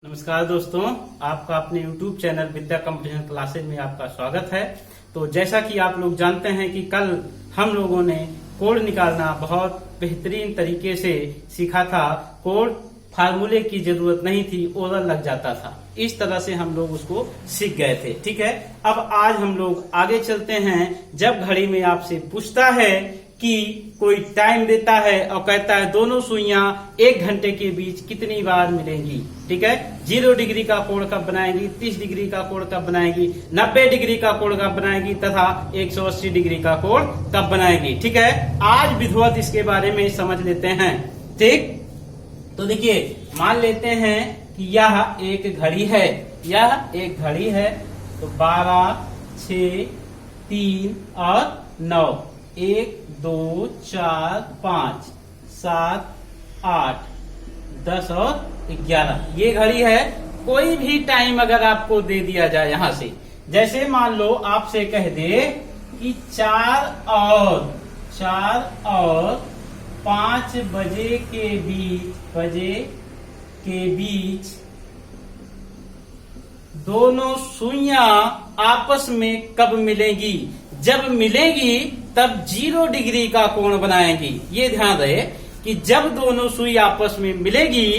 नमस्कार दोस्तों, आपका अपने YouTube चैनल विद्या कंपटीशन क्लासेज में आपका स्वागत है। तो जैसा कि आप लोग जानते हैं कि कल हम लोगों ने कोड निकालना बहुत बेहतरीन तरीके से सीखा था। कोड फार्मूले की जरूरत नहीं थी, ओरल लग जाता था। इस तरह से हम लोग उसको सीख गए थे। ठीक है, अब आज हम लोग आगे चलते हैं। जब घड़ी में आपसे पूछता है कि कोई टाइम देता है और कहता है दोनों सुइयां 1 घंटे के बीच कितनी बार मिलेंगी। ठीक है, 0 डिग्री का कोण कब बनाएगी, 30 डिग्री का कोण कब बनाएगी, 90 डिग्री का कोण कब बनाएगी तथा 180 डिग्री का कोण कब बनाएगी। ठीक है, आज विधिवत इसके बारे में समझ लेते हैं। ठीक, तो देखिए मान लेते हैं कि यह एक घड़ी है, यह एक घड़ी है। तो 12, 6, 3 और 9, 1, 2, 4, 5, 7, 8, 10 और 11 ये घड़ी है। कोई भी टाइम अगर आपको दे दिया जाए यहां से, जैसे मान लो आपसे कह दे कि 4 और 5 बजे के बीच दोनों सुइयां आपस में कब मिलेंगी। जब मिलेगी तब 0 डिग्री का कोण बनाएंगी। ये ध्यान रहे कि जब दोनों सुई आपस में मिलेगी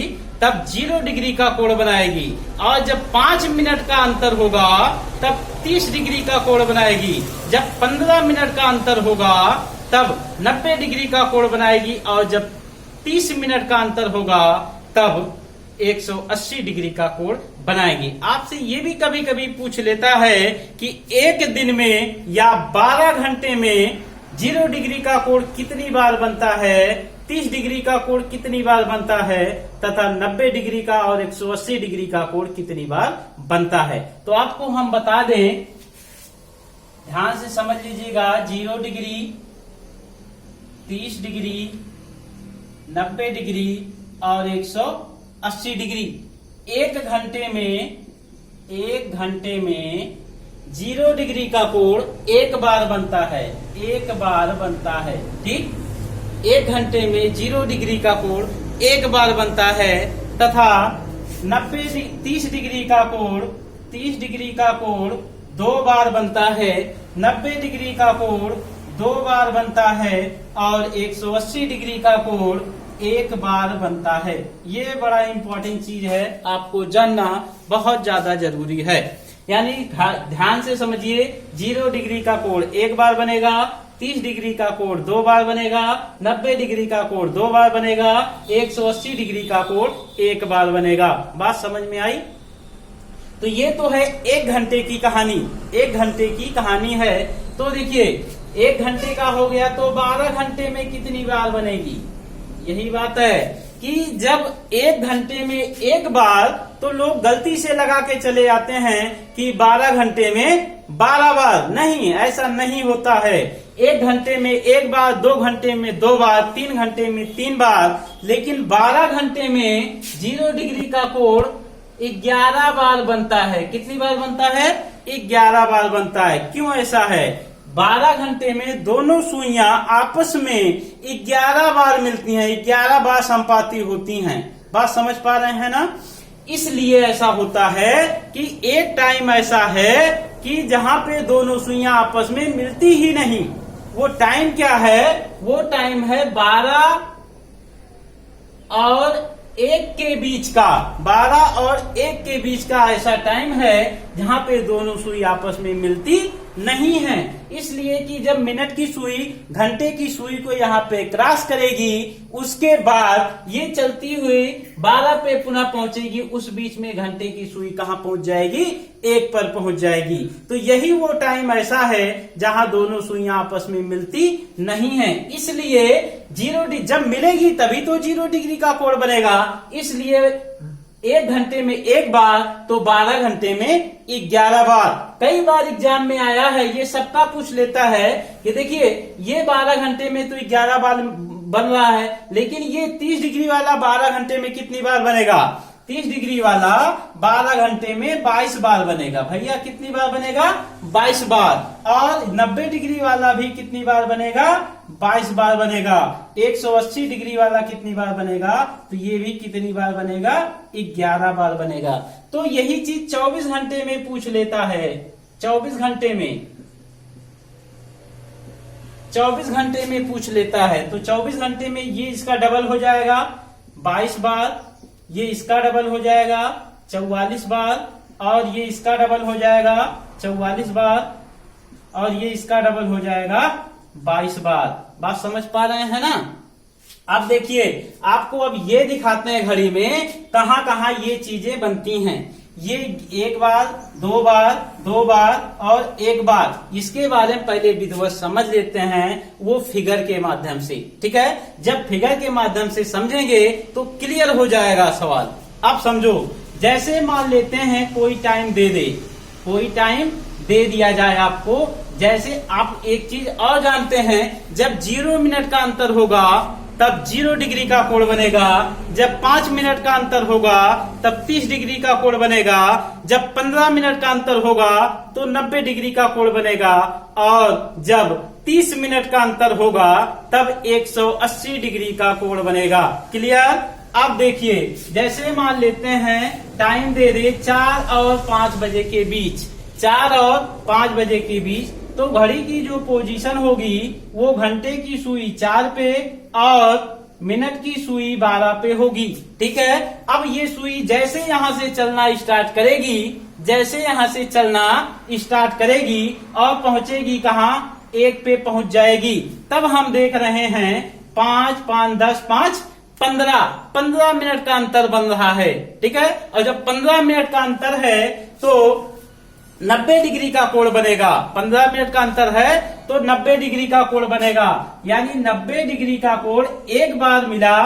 तब 0 डिग्री का कोण बनाएगी, और जब 5 मिनट का अंतर होगा तब 30 डिग्री का कोण बनाएगी। जब 15 मिनट का अंतर होगा तब 90 डिग्री का कोण बनाएगी, और जब 30 मिनट का अंतर होगा तब 180 डिग्री का कोण बनाएगी। आपसे ये भी कभी कभी पूछ लेता है कि एक दिन में या 12 घंटे में 0 डिग्री का कोण कितनी बार बनता है, 30 डिग्री का कोण कितनी बार बनता है तथा 90 डिग्री का और 180 डिग्री का कोण कितनी बार बनता है। तो आपको हम बता दें, ध्यान से समझ लीजिएगा। 0 डिग्री, 30 डिग्री, 90 डिग्री और 180 डिग्री। एक घंटे में 0 डिग्री का कोण एक बार बनता है, एक बार बनता है। ठीक, 1 घंटे में 0 डिग्री का कोण एक बार बनता है तथा 30 डिग्री का कोण 2 बार बनता है, 90 डिग्री का कोण 2 बार बनता है और 180 डिग्री का कोण 1 बार बनता है। ये बड़ा इंपॉर्टेंट चीज है, आपको जानना बहुत ज्यादा जरूरी है। यानी ध्यान से समझिए, 0 डिग्री का कोण 1 बार बनेगा, 30 डिग्री का कोण 2 बार बनेगा, 90 डिग्री का कोण 2 बार बनेगा, 180 डिग्री का कोण 1 बार बनेगा। बात समझ में आई? तो ये तो है 1 घंटे की कहानी, 1 घंटे की कहानी है। तो देखिए 1 घंटे का हो गया तो 12 घंटे में कितनी बार बनेगी। यही बात है कि जब 1 घंटे में 1 बार, तो लोग गलती से लगा के चले जाते हैं कि 12 घंटे में 12 बार। नहीं, ऐसा नहीं होता है। 1 घंटे में 1 बार, 2 घंटे में 2 बार, 3 घंटे में 3 बार, लेकिन 12 घंटे में 0 डिग्री का कोण 11 बार बनता है। कितनी बार बनता है? 11 बार बनता है। क्यों ऐसा है? 12 घंटे में दोनों सुइयां आपस में 11 बार मिलती हैं, 11 बार संपाती होती हैं। बात समझ पा रहे हैं ना? इसलिए ऐसा होता है कि एक टाइम ऐसा है कि जहां पे दोनों सुइयां आपस में मिलती ही नहीं। वो टाइम क्या है? वो टाइम है 12 और 1 के बीच का। 12 और 1 के बीच का ऐसा टाइम है जहां पे दोनों सुई आपस में मिलती नहीं है। इसलिए कि जब मिनट की सुई घंटे की सुई को यहाँ पे क्रॉस करेगी, उसके बाद ये चलती हुई 12 पे पुनः पहुंचेगी। उस बीच में घंटे की सुई कहाँ पहुंच जाएगी? 1 पर पहुंच जाएगी। तो यही वो टाइम ऐसा है जहां दोनों सुइयां आपस में मिलती नहीं है। इसलिए 0 जब मिलेगी तभी तो 0 डिग्री का कोण बनेगा। इसलिए 1 घंटे में 1 बार, तो 12 घंटे में 11 बार। कई बार एग्जाम में आया है, ये सबका पूछ लेता है कि देखिए ये 12 घंटे में तो 11 बार बन रहा है, लेकिन ये 30 डिग्री वाला 12 घंटे में कितनी बार बनेगा? 30 डिग्री वाला 12 घंटे में 22 बार बनेगा। भैया कितनी बार बनेगा? 22 बार। और 90 डिग्री वाला भी कितनी बार बनेगा? 22 बार बनेगा। 180 डिग्री वाला कितनी बार बनेगा, तो ये भी कितनी बार बनेगा, 11 बार बनेगा। तो यही चीज 24 घंटे में पूछ लेता है। 24 घंटे में 24 घंटे में पूछ लेता है। तो 24 घंटे में ये इसका डबल हो जाएगा 22 बार, ये इसका डबल हो जाएगा 44 बार, और ये इसका डबल हो जाएगा 44 बार, और ये इसका डबल हो जाएगा 22 बार। बात समझ पा रहे हैं ना। अब देखिए आपको अब ये दिखाते हैं घड़ी में कहां कहां ये चीजें बनती हैं। ये 1 बार, 2 बार, 2 बार और 1 बार। इसके बारे में पहले विधिवत समझ लेते हैं, वो फिगर के माध्यम से। ठीक है, जब फिगर के माध्यम से समझेंगे तो क्लियर हो जाएगा सवाल। अब समझो, जैसे मान लेते हैं कोई टाइम दे दे, कोई टाइम दे दिया जाए आपको। जैसे आप एक चीज और जानते हैं, जब 0 मिनट का अंतर होगा तब 0 डिग्री का कोण बनेगा। जब 5 मिनट का अंतर होगा तब 30 डिग्री का कोण बनेगा। जब 15 मिनट का अंतर होगा तो 90 डिग्री का कोण बनेगा। और जब 30 मिनट का अंतर होगा तब 180 डिग्री का कोण बनेगा। क्लियर। अब देखिए, जैसे मान लेते हैं टाइम दे दे 4 और 5 बजे के बीच, 4 और 5 बजे के बीच, तो घड़ी की जो पोजीशन होगी वो घंटे की सुई 4 पे और मिनट की सुई 12 पे होगी। ठीक है, अब ये सुई जैसे यहां से चलना स्टार्ट करेगी, जैसे यहां से चलना स्टार्ट करेगी और पहुंचेगी कहाँ, 1 पे पहुंच जाएगी। तब हम देख रहे हैं 5, 5, 10, 5, 15 मिनट का अंतर बन रहा है। ठीक है, और जब 15 मिनट का अंतर है तो 90 डिग्री का कोण बनेगा। 15 मिनट का अंतर है तो 90 डिग्री का कोण बनेगा। यानी 90 डिग्री का कोण एक बार मिला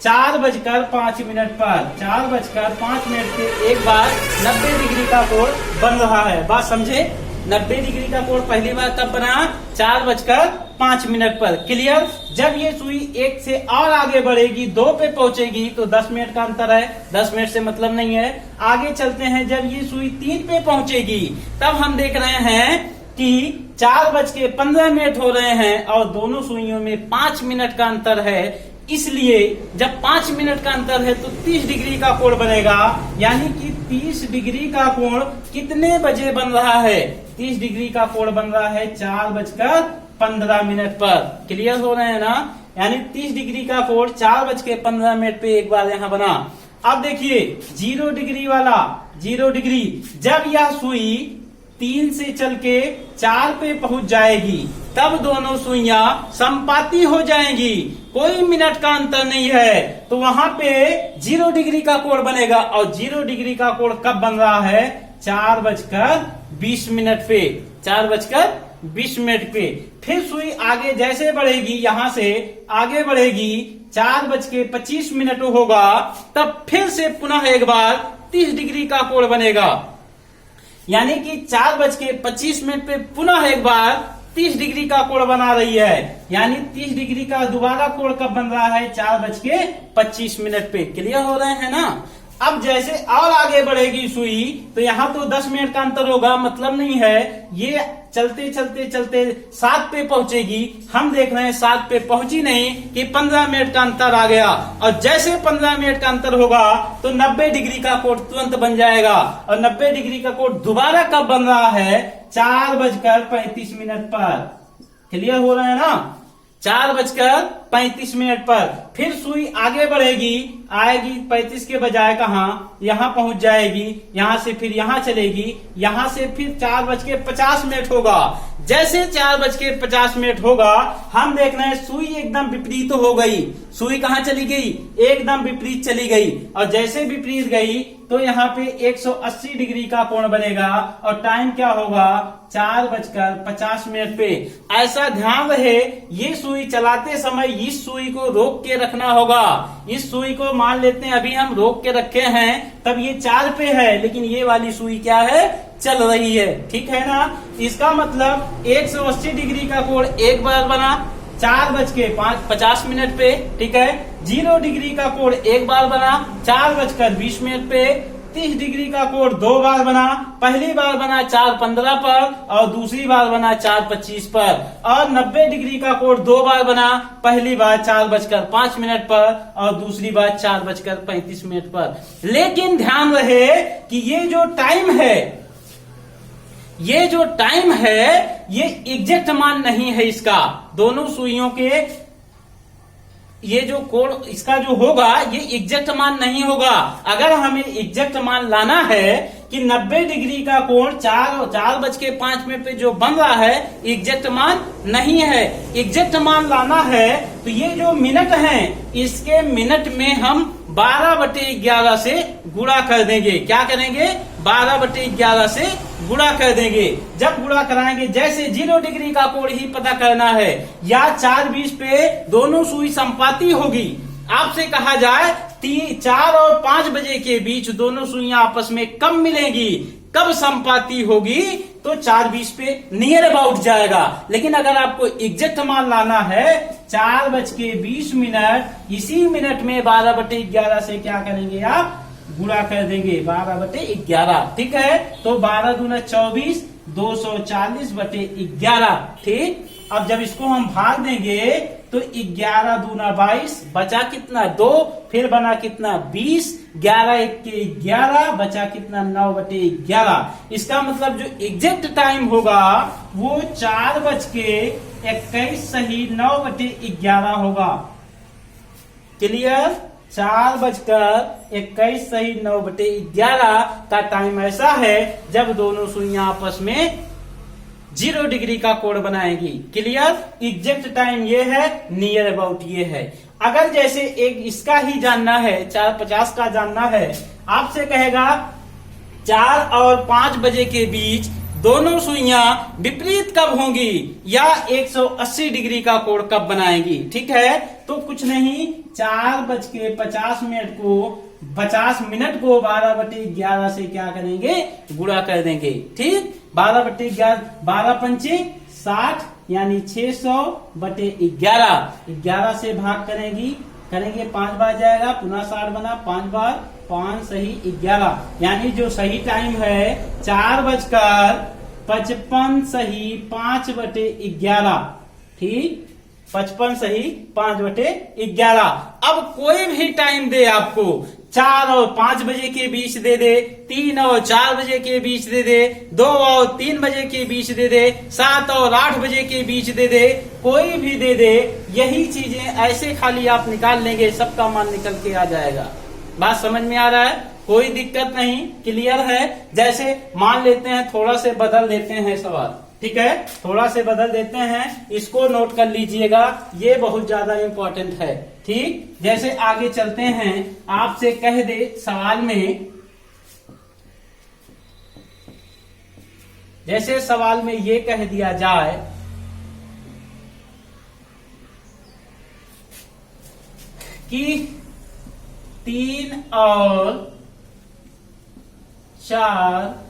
4:05 पर। 4:05 पे एक बार 90 डिग्री का कोण बन रहा है। बात समझे। 90 डिग्री का कोण पहली बार कब बना, 4:05 पर। क्लियर। जब ये सुई 1 से और आगे बढ़ेगी, 2 पे पहुंचेगी तो 10 मिनट का अंतर है, 10 मिनट से मतलब नहीं है। आगे चलते हैं, जब ये सुई 3 पे पहुंचेगी तब हम देख रहे हैं कि 4:15 हो रहे हैं और दोनों सुइयों में 5 मिनट का अंतर है। इसलिए जब 5 मिनट का अंतर है तो 30 डिग्री का कोण बनेगा। यानी कि 30 डिग्री का कोण कितने बजे बन रहा है, 30 डिग्री का कोण बन रहा है 4:15 पर। क्लियर हो रहे हैं ना। यानी 30 डिग्री का कोण 4:15 पे एक बार यहाँ बना। अब देखिए 0 डिग्री वाला, 0 डिग्री, जब यह सुई 3 से चल के 4 पे पहुंच जाएगी तब दोनों सुइयां संपाती हो जाएंगी। कोई मिनट का अंतर नहीं है तो वहां पे 0 डिग्री का कोण बनेगा। और 0 डिग्री का कोण कब बन रहा है, 4:20 पे। 4:20 पे। फिर सुई आगे जैसे बढ़ेगी, यहां से आगे बढ़ेगी, 4:25 होगा, तब फिर से पुनः एक बार 30 डिग्री का कोण बनेगा। यानी कि 4:25 पे पुनः एक बार 30 डिग्री का कोण बना रही है। यानी 30 डिग्री का दोबारा कोण कब बन रहा है, 4:25 पे। क्लियर हो रहे हैं ना। अब जैसे और आगे बढ़ेगी सुई तो यहाँ तो 10 मिनट का अंतर होगा, मतलब नहीं है। ये चलते चलते चलते 7 पे पहुंचेगी। हम देख रहे हैं 7 पे पहुंची नहीं कि 15 मिनट का अंतर आ गया। और जैसे 15 मिनट का अंतर होगा तो 90 डिग्री का कोण तुरंत बन जाएगा। और 90 डिग्री का कोण दोबारा कब बन रहा है, 4:35 पर। क्लियर हो रहे हैं ना। 4:35 पर फिर सुई आगे बढ़ेगी, आएगी 35 के बजाय कहाँ, यहाँ पहुंच जाएगी। यहाँ से फिर यहाँ चलेगी, यहाँ से फिर 4:50 होगा। जैसे 4:50 होगा, हम देख रहे हैं सुई एकदम विपरीत हो गई। सुई कहाँ चली गई, एकदम विपरीत चली गई। और जैसे विपरीत गई तो यहाँ पे 180 डिग्री का कोण बनेगा। और टाइम क्या होगा, 4:50 पे। ऐसा ध्यान रहे, ये सुई चलाते समय इस सुई को रोक के रखना होगा। इस सुई को मान लेते हैं अभी हम रोक के रखे हैं, तब ये 4 पे है, लेकिन ये वाली सुई क्या है, चल रही है। ठीक है ना। इसका मतलब 180 डिग्री का कोण एक बार बना 4:50 पे। ठीक है। 0 डिग्री का कोण एक बार बना 4:20 पे। 36 डिग्री का कोण 2 बार बना। पहली बार बना 4:15 पर और दूसरी बार बना 4:25 पर। और 90 डिग्री का कोण 2 बार बना। पहली बार 4:05 पर और दूसरी बार 4:35 पर। लेकिन ध्यान रहे कि ये जो टाइम है ये एग्जैक्ट मान नहीं है इसका। दोनों सुइयों के ये जो कोण इसका जो होगा ये एग्जैक्ट मान नहीं होगा। अगर हमें एग्जैक्ट मान लाना है कि 90 डिग्री का कोण 4:05 पे जो बन रहा है एग्जैक्ट मान नहीं है। एग्जैक्ट मान लाना है तो ये जो मिनट हैं इसके मिनट में हम 12/11 से गुणा कर देंगे। क्या करेंगे? 12/11 से गुणा कर देंगे। जब गुणा कराएंगे, जैसे 0 डिग्री का कोण ही पता करना है या 4:20 पे दोनों सुई संपाती होगी। आपसे कहा जाए 4 और 5 बजे के बीच दोनों सुइयां आपस में कब मिलेंगी, कब संपाती होगी, तो 4:20 पे नियर अबाउट जाएगा। लेकिन अगर आपको एग्जैक्ट मान लाना है 4:20, इसी मिनट में 12/11 से क्या करेंगे आप? गुणा कर देंगे 12/11। ठीक है, तो 12 दूना 24, 240/11। ठीक, अब जब इसको हम भाग देंगे तो 11 दूना 22, बचा कितना? 2, फिर बना कितना? 20, 11 1 के 11, बचा कितना? 9/11। इसका मतलब जो एग्जैक्ट टाइम होगा वो 4:21 सही 9/11 होगा। क्लियर? 4:21 सही 9/11 का टाइम ऐसा है जब दोनों सुइयां आपस में 0 डिग्री का कोण बनाएगी। क्लियर? एग्जैक्ट टाइम ये है, नियर अबाउट ये है। अगर जैसे एक इसका ही जानना है, 4:50 का जानना है, आपसे कहेगा 4 और 5 बजे के बीच दोनों सुइयां विपरीत कब होंगी या 180 डिग्री का कोण कब बनाएगी। ठीक है, तो कुछ नहीं, 4:50 को 50 मिनट को 12/11 से क्या करेंगे? गुणा कर देंगे। ठीक, 12/11, 12×5 60 यानी 600/11। 11 से भाग करेंगे 5 बार जाएगा, पुनः 60 बना, 5 बार, 5 सही 11। यानी जो सही टाइम है 4:55 सही 5/11। ठीक, 55 सही 5/11। अब कोई भी टाइम दे आपको, 4 और 5 बजे के बीच दे दे, 3 और 4 बजे के बीच दे दे, 2 और 3 बजे के बीच दे दे, 7 और 8 बजे के बीच दे दे, कोई भी दे दे, यही चीजें ऐसे खाली आप निकाल लेंगे, सबका मान निकल के आ जाएगा। बात समझ में आ रहा है? कोई दिक्कत नहीं, क्लियर है? जैसे मान लेते हैं, थोड़ा से बदल देते हैं सवाल। ठीक है, थोड़ा से बदल देते हैं, इसको नोट कर लीजिएगा, ये बहुत ज्यादा इंपॉर्टेंट है। ठीक, जैसे आगे चलते हैं, आपसे कह दे सवाल में, जैसे सवाल में ये कह दिया जाए कि 3 और 4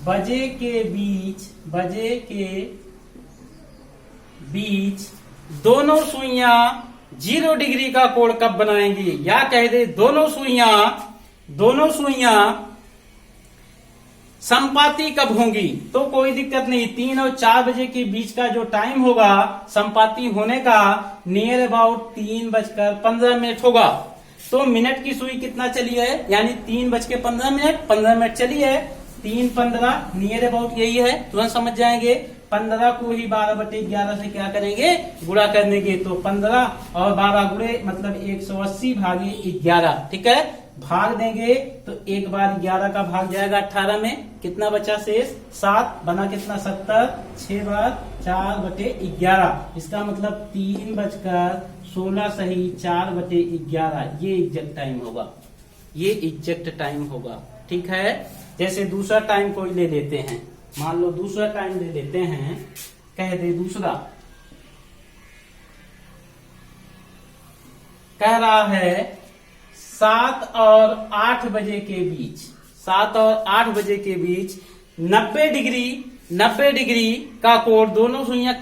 बजे के बीच दोनों सुइयां 0 डिग्री का कोण कब बनाएंगी, या कह दे दोनों सुइयां संपाती कब होंगी। तो कोई दिक्कत नहीं, 3 और 4 बजे के बीच का जो टाइम होगा संपाती होने का नियर अबाउट 3:15 होगा। तो मिनट की सुई कितना चली है, यानी 3:15, 15 मिनट चली है। 3:15 नियर अबाउट यही है, तुरंत समझ जाएंगे। 15 को ही 12/11 से क्या करेंगे? गुणा कर देंगे। तो 15 और 12 गुणे मतलब 180/11। ठीक है, भाग देंगे तो एक बार 11 का भाग जाएगा 18 में, कितना बचा शेष? 7 बना कितना? 70, 6 बार 4/11। इसका मतलब 3:16 सही 4/11। ये एग्जैक्ट टाइम होगा, ये एग्जैक्ट टाइम होगा। ठीक है, जैसे दूसरा टाइम कोई ले लेते हैं, मान लो दूसरा टाइम ले लेते हैं, कह दे दूसरा कह रहा है 7 और 8 बजे के बीच, 7 और 8 बजे के बीच 90 डिग्री का कोण दोनों सुइयां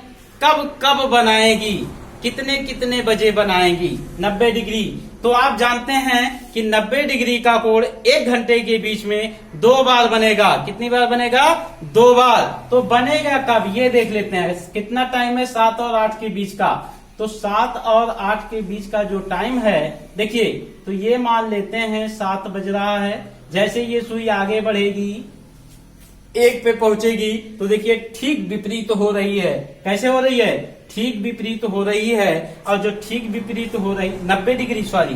कब बनाएगी। कितने कितने बजे बनाएगी 90 डिग्री। तो आप जानते हैं कि 90 डिग्री का कोण 1 घंटे के बीच में 2 बार बनेगा। कितनी बार बनेगा? 2 बार। तो बनेगा कब ये देख लेते हैं। कितना टाइम है 7 और 8 के बीच का? तो 7 और 8 के बीच का जो टाइम है, देखिए, तो ये मान लेते हैं 7 बज रहा है। जैसे ये सुई आगे बढ़ेगी 1 पे पहुंचेगी तो देखिए ठीक विपरीत हो रही है। कैसे हो रही है? ठीक विपरीत हो रही है। और जो ठीक विपरीत हो रही 90 डिग्री सॉरी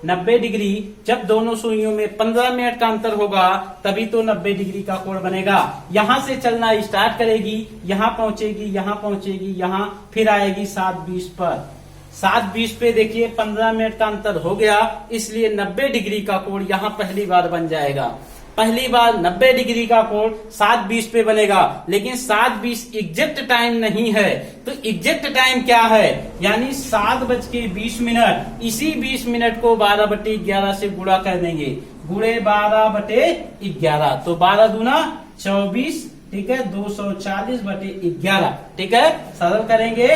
90 डिग्री, जब दोनों सुइयों में 15 मिनट का अंतर होगा तभी तो 90 डिग्री का कोण बनेगा। यहां से चलना स्टार्ट करेगी, यहां पहुंचेगी, यहां पहुंचेगी, यहां फिर आएगी 7:20 पर। 7:20 पे देखिए 15 मिनट का अंतर हो गया, इसलिए 90 डिग्री का कोण यहां पहली बार बन जाएगा। पहली बार 90 डिग्री का कोण 7:20 पे बनेगा। लेकिन 7:20 एग्जैक्ट टाइम नहीं है, तो एग्जैक्ट टाइम क्या है? यानी 7:20। इसी 20 मिनट को 12/11 से गुणा कर देंगे। गुणे 12/11, तो 12 दूना 24, ठीक है, 240/11, ठीक है। सरल करेंगे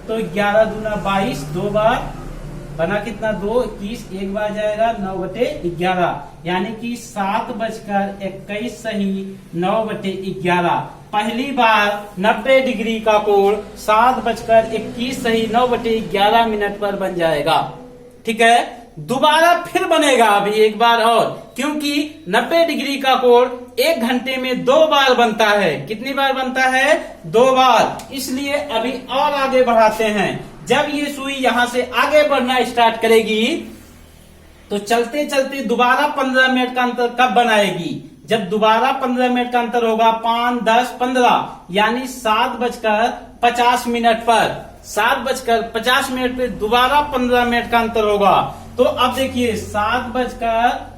तो 11 दूना 22, 2 बार बना कितना? 2, 21, 1 बार जाएगा 9/11, यानी कि 7:21 सही 9/11। पहली बार 90 डिग्री का कोण 7:21 सही 9/11 मिनट पर बन जाएगा, ठीक है। दोबारा फिर बनेगा अभी एक बार और, क्योंकि 90 डिग्री का कोण 1 घंटे में 2 बार बनता है। कितनी बार बनता है? 2 बार। इसलिए अभी और आगे बढ़ाते हैं। जब ये सुई यहां से आगे बढ़ना स्टार्ट करेगी तो चलते चलते दोबारा 15 मिनट का अंतर कब बनाएगी? जब दोबारा 15 मिनट का अंतर होगा 5, 10, 15, यानी 7:50 पर। 7:50 पे दोबारा 15 मिनट का अंतर होगा। तो अब देखिए 7:50,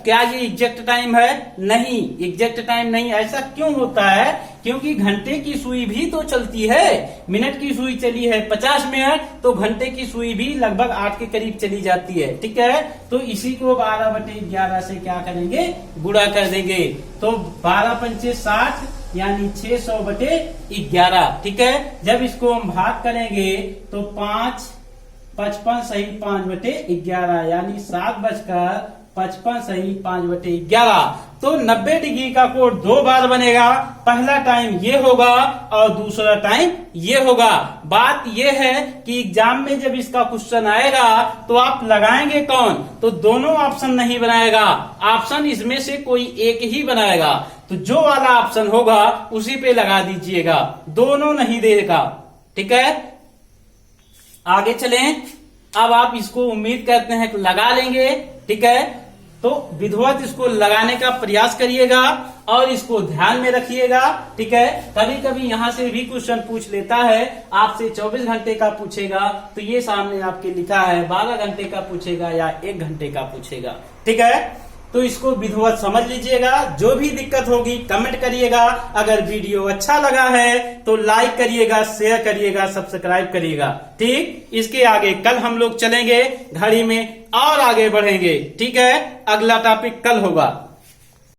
क्या ये एग्जैक्ट टाइम है? नहीं, एग्जैक्ट टाइम नहीं। ऐसा क्यों होता है? क्योंकि घंटे की सुई भी तो चलती है। मिनट की सुई चली है 50 मिनट, तो घंटे की सुई भी लगभग 8 के करीब चली जाती है, ठीक है। तो इसी को 12/11 से क्या करेंगे? गुणा कर देंगे। तो 12×5 = 60, यानी 600/11, ठीक है। जब इसको हम भाग करेंगे तो 5, 55 सही 5/11, यानी 7:55 सही 5/11। तो 90 डिग्री का कोण 2 बार बनेगा। पहला टाइम ये होगा और दूसरा टाइम ये होगा। बात ये है कि एग्जाम में जब इसका क्वेश्चन आएगा तो आप लगाएंगे कौन? तो दोनों ऑप्शन नहीं बनाएगा, ऑप्शन इसमें से कोई एक ही बनाएगा। तो जो वाला ऑप्शन होगा उसी पे लगा दीजिएगा, दोनों नहीं देगा, ठीक है। आगे चलें। अब आप इसको उम्मीद करते हैं कि लगा लेंगे, ठीक है। तो विधिवत इसको लगाने का प्रयास करिएगा और इसको ध्यान में रखिएगा, ठीक है। कभी कभी यहां से भी क्वेश्चन पूछ लेता है, आपसे 24 घंटे का पूछेगा तो ये सामने आपके लिखा है 12 घंटे का पूछेगा या 1 घंटे का पूछेगा, ठीक है। तो इसको विधिवत समझ लीजिएगा। जो भी दिक्कत होगी कमेंट करिएगा। अगर वीडियो अच्छा लगा है तो लाइक करिएगा, शेयर करिएगा, सब्सक्राइब करिएगा, ठीक। इसके आगे कल हम लोग चलेंगे, घड़ी में और आगे बढ़ेंगे, ठीक है। अगला टॉपिक कल होगा।